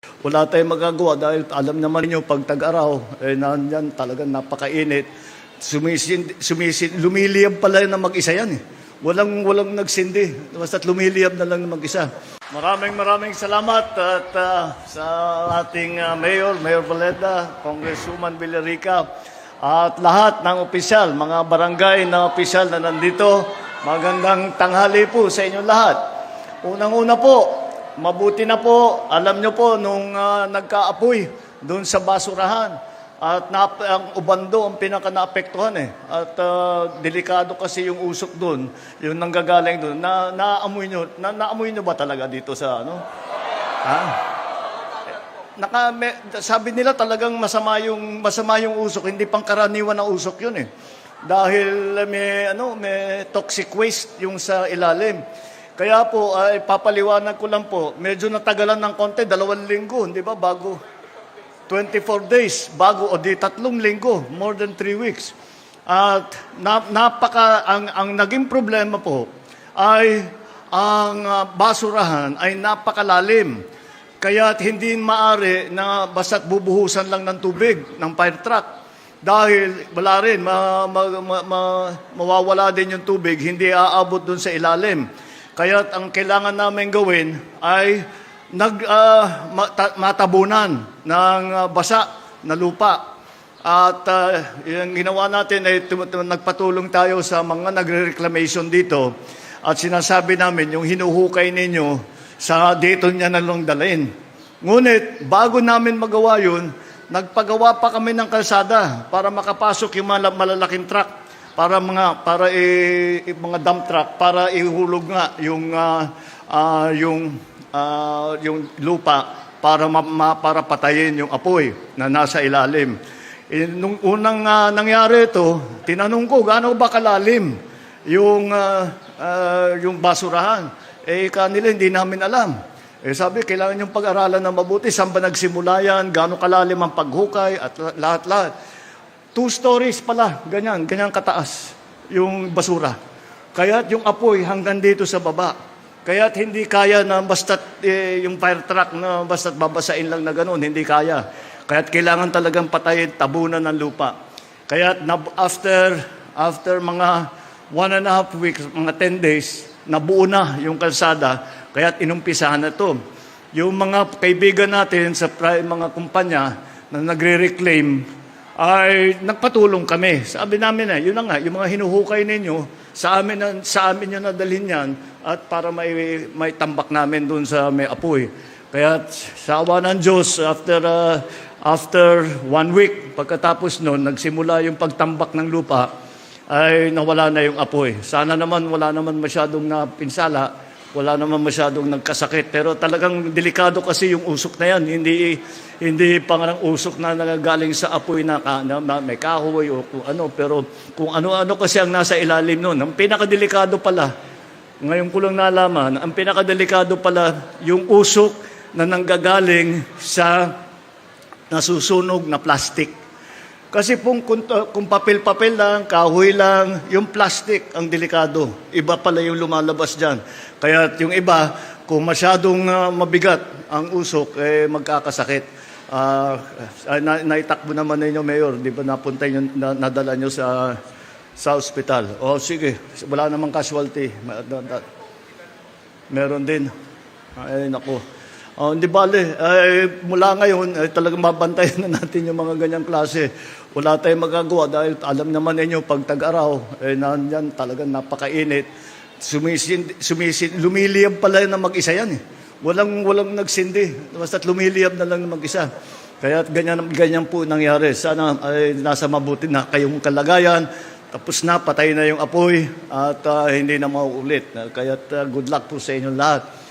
Wala tayong magagawa dahil alam naman niyo pag tag-araw, nandyan talagang napakainit. Lumiliyab pala na mag-isa yan eh. Walang nagsindi. Basta't lumiliyab na lang na mag-isa. Maraming salamat at sa ating Mayor Valeda, Congresswoman Villarica, at lahat ng opisyal, mga barangay na opisyal na nandito. Magandang tanghali po sa inyo lahat. Unang-una po, mabuti na po, alam nyo po, nung nagkaapoy doon sa basurahan at ang ubando ang pinaka-naapektuhan eh. At delikado kasi yung usok doon, yung nanggagaling doon. Naamoy nyo ba talaga dito sa ano? Sabi nila talagang masama yung usok, hindi pangkaraniwan na usok yun eh. Dahil may toxic waste yung sa ilalim. Kaya po, papaliwanag ko lang po, medyo natagalan ng konti, 2 linggo, di ba, bago 24 days, bago, o di 3 linggo, more than 3 weeks. At ang naging problema po ay ang basurahan ay napakalalim. Kaya hindi maaari na basta't bubuhusan lang ng tubig, ng fire truck. Dahil wala rin, mawawala din yung tubig, hindi aabot dun sa ilalim. Kaya ang kailangan namin gawin ay matabunan ng basa na lupa. At yung ginawa natin ay nagpatulong tayo sa mga nagre-reclamation dito. At sinasabi namin, yung hinuhukay ninyo, sa dito niya na lang dalhin. Ngunit, bago namin magawa yun, nagpagawa pa kami ng kalsada para makapasok yung malalaking truck, para mga dump truck, para ihulog nga yung lupa para patayin yung apoy na nasa ilalim. Nung unang nangyari ito, tinanong ko, gaano ba kalalim yung basurahan? Kanila hindi namin alam. Sabi, kailangan yung pag-aralan na mabuti. Saan ba nagsimula yan? Gaano kalalim ang paghukay? At lahat-lahat. 2 stories pala. Ganyan kataas yung basura. Kaya't yung apoy hanggang dito sa baba. Kaya't hindi kaya na basta't yung fire truck na basta't babasain lang na gano'n. Hindi kaya. Kaya't kailangan talagang patayin, tabunan ng lupa. Kaya't after mga 1.5 weeks, mga 10 days, nabuo na yung kalsada, kaya't inumpisahan na ito. Yung mga kaibigan natin sa mga kumpanya na nagre-reclaim, ay nagpatulong kami. Sabi namin yun na nga, yung mga hinuhukay ninyo, sa amin nyo nadalhin yan, at para may tambak namin dun sa may apoy. Kaya sa awa ng Diyos, after 1 week, pagkatapos nun, nagsimula yung pagtambak ng lupa, ay nawala na yung apoy. Sana naman wala naman masyadong napinsala, wala naman masyadong nagkasakit. Pero talagang delikado kasi yung usok na yan. Hindi parang usok na nagagaling sa apoy na may kahoy o kung ano. Pero kung ano-ano kasi ang nasa ilalim nun. Ang pinakadelikado pala, ngayon ko lang nalaman, ang pinakadelikado pala yung usok na nanggagaling sa nasusunog na plastic. Kasi kung papel-papel lang, kahoy lang, yung plastic ang delikado. Iba pala yung lumalabas dyan. Kaya yung iba, kung masyadong mabigat ang usok, magkakasakit. Naitakbo naman ninyo, Mayor. Di ba napunta nyo, nadala nyo sa ospital? O sige, wala namang casualty. Meron din. Naku. Hindi bale, mula ngayon, talagang mabantayan na natin yung mga ganyang klase. Wala tayong magagawa dahil alam naman ninyo, pag tag-araw, nandyan talagang napakainit. Lumiliyab pala na mag-isa yan eh. Walang nagsindi. Basta't lumiliyab na lang na mag-isa. Kaya ganyan po nangyari. Sana nasa mabuti na kayong kalagayan. Tapos na, patay na yung apoy at hindi na mauulit. Kaya good luck po sa inyo lahat.